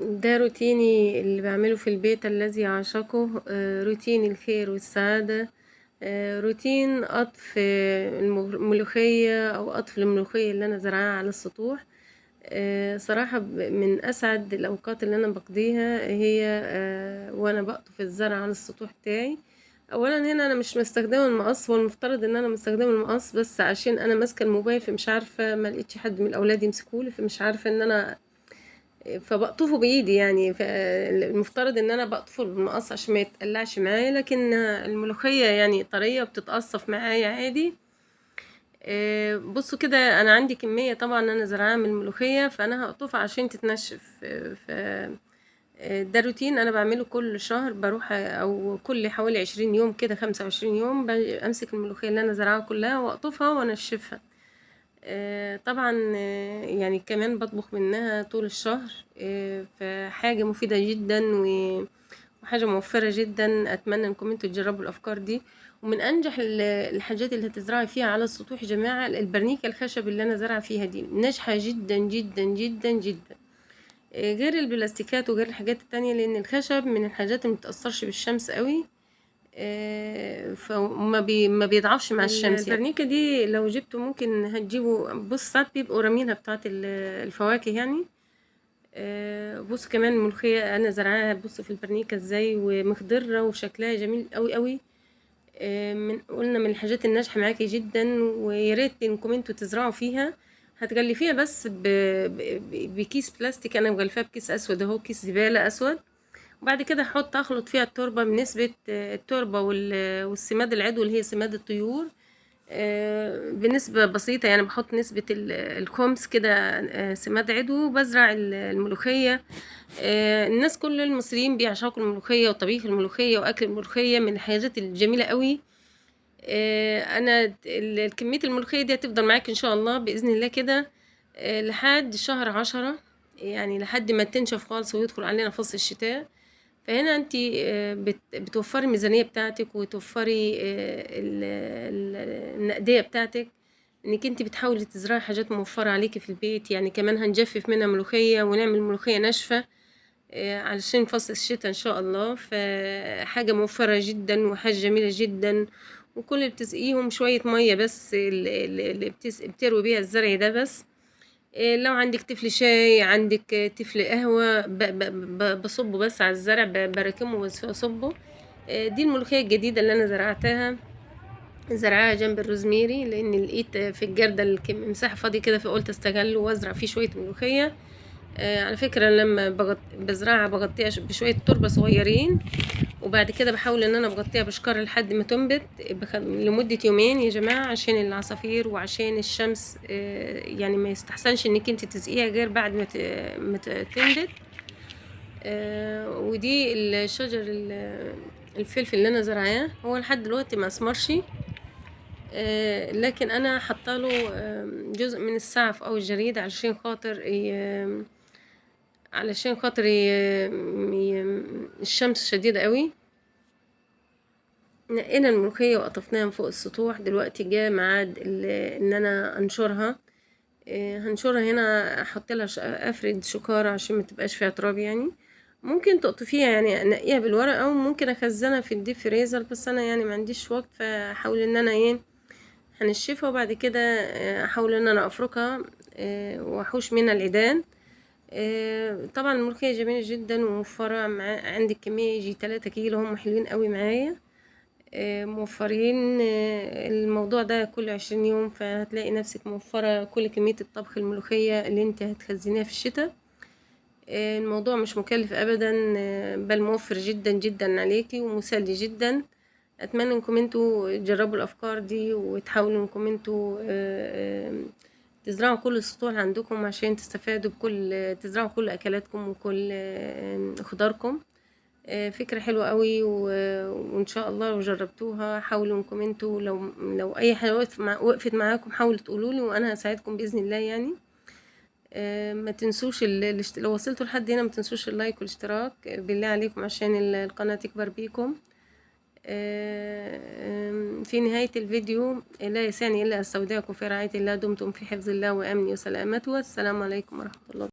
ده روتيني اللي بعمله في البيت الذي أعشقه، روتين الخير والسعادة، روتين قطف الملوخية أو قطف الملوخية اللي أنا زرعاها على السطوح. صراحة من أسعد الأوقات اللي أنا بقضيها هي وأنا بقطف الزرع على السطوح بتاعي. أولا هنا أنا مش مستخدمة المقص، هو المفترض إن أنا مستخدمة المقص، بس عشان أنا ماسكة الموبايل فمش عارفة، ملقتش حد من الأولاد يمسكولي، فمش عارفة إن أنا فبقطفه بايدي يعني. فالمفترض ان انا بقطفه بالمقص عشان ما يتقلعش معايا، لكن الملوخية يعني طرية بتتقصف معايا عادي. بصوا كده، انا عندي كمية طبعا انا زرعاها من الملوخية، فانا هقطفها عشان تتنشف. ف ده روتين انا بعمله كل شهر، بروح او كل حوالي 20 يوم كده، 25 يوم امسك الملوخية اللي انا زرعاها كلها واقطفها وانشفها. طبعا يعني كمان بطبخ منها طول الشهر. فحاجة مفيدة جدا وحاجة موفرة جدا. أتمنى انكم انتوا تجربوا الأفكار دي. ومن أنجح الحاجات اللي هتزرعي فيها على السطوح يا جماعة البرنيكة الخشب اللي أنا زرعة فيها دي ناجحة جدا جدا جدا جدا، غير البلاستيكات وغير الحاجات التانية، لأن الخشب من الحاجات اللي متأثرش بالشمس قوي. ما بيضعفش مع الشمس يعني. البرنيكة دي لو جبته ممكن هتجيبه، بص ساعات بيبقوا رامينها بتاعت الفواكه يعني. بص كمان الملوخية انا زرعاها، بص في البرنيكة ازاي ومخضرة وشكلها جميل قوي قوي. قلنا من الحاجات الناجحة معاكي جدا، وياريت انكم انتوا تزرعوا فيها. هتغلفيها بس بكيس بلاستيك، انا مغلفاها بكيس اسود اهو، كيس زبالة اسود. وبعد كده اخلط فيها التربة بنسبة التربة والسماد العضوي اللي هي سماد الطيور، بنسبة بسيطة يعني. بحط نسبة الخمس كده سماد عضوي، وبزرع الملوخية. الناس كل المصريين بيعشقوا الملوخية وطبيخ الملوخية وأكل الملوخية، من الحاجات الجميلة قوي. أنا كمية الملوخية دي هتفضل معاك إن شاء الله بإذن الله كده لحد شهر 10، يعني لحد ما تنشف خالص ويدخل علينا فصل الشتاء. فهنا انت بتوفري الميزانية بتاعتك، وتوفري النقدية بتاعتك، انك انت بتحاولي تزرعي حاجات موفرة عليكي في البيت. يعني كمان هنجفف منها ملوخية ونعمل ملوخية ناشفة علشان فصل الشتاء ان شاء الله. فحاجة موفرة جدا وحاجة جميلة جدا. وكل اللي بتسقيهم شوية مية بس، اللي بتروي بيها الزرع ده بس. لو عندك تفل شاي، عندك تفل قهوة، بصبه بس على الزرع، بركمه بس اصبه. دي الملوخية الجديدة اللي انا زرعاها جنب الروزميري، لان لقيت في الجردل مساحة فاضية كده، فقلت استغل وازرع فيه شوية ملوخية. على فكرة لما بزرعها بغطيها بشوية تربة صغيرين، وبعد كده بحاول ان انا بغطيها بشكار لحد ما تنبت لمدة يومين يا جماعة، عشان العصافير وعشان الشمس. يعني ما يستحسنش انك انت تسقيها غير بعد ما تنبت. ودي الشجر الفلفل اللي انا زرعاه، هو لحد دلوقتي ما اسمرش. لكن انا حطاله جزء من السعف او الجريد علشان خاطر الشمس شديدة قوي. نقينا الملوخية وقطفناها من فوق السطوح، دلوقتي جاء ميعاد ان انا انشرها. هنشرها هنا، احط لها افرد شكارة عشان ما تبقاش فيها تراب يعني. ممكن تقطفيها يعني انقيها بالورقة، او ممكن اخزنها في الديب فريزر، بس انا يعني ما عنديش وقت، فاحاول ان انا هنشفها. وبعد كده احاول ان انا افركها واحوش منها العيدان. طبعا الملوخية جميلة جدا وموفرة. عندك كمية يجي 3 كيلو، هم حلوين قوي معايا. موفرين الموضوع ده كل 20 يوم، فهتلاقي نفسك موفرة كل كمية الطبخ الملوخية اللي انت هتخزنيها في الشتاء. الموضوع مش مكلف ابدا، بل موفر جدا جدا عليكي ومسلي جدا. اتمنى انكم انتوا تجربوا الافكار دي، وتحاولوا انكم انتوا تزرعوا كل السطوح عندكم عشان تستفادوا تزرعوا كل اكلاتكم وكل خضاركم. فكرة حلوة قوي، وان شاء الله لو جربتوها حاولوا انكم انتوا، لو اي حاجة وقفت معاكم حاولوا تقولولي وانا هساعدكم باذن الله يعني. ما تنسوش لو وصلتوا لحد هنا ما تنسوش اللايك والاشتراك بالله عليكم، عشان القناة تكبر بيكم. في نهاية الفيديو لا يسعني إلا أستودعكم في رعاية الله، دمتم في حفظ الله وأمنه وسلامته. والسلام عليكم ورحمة الله.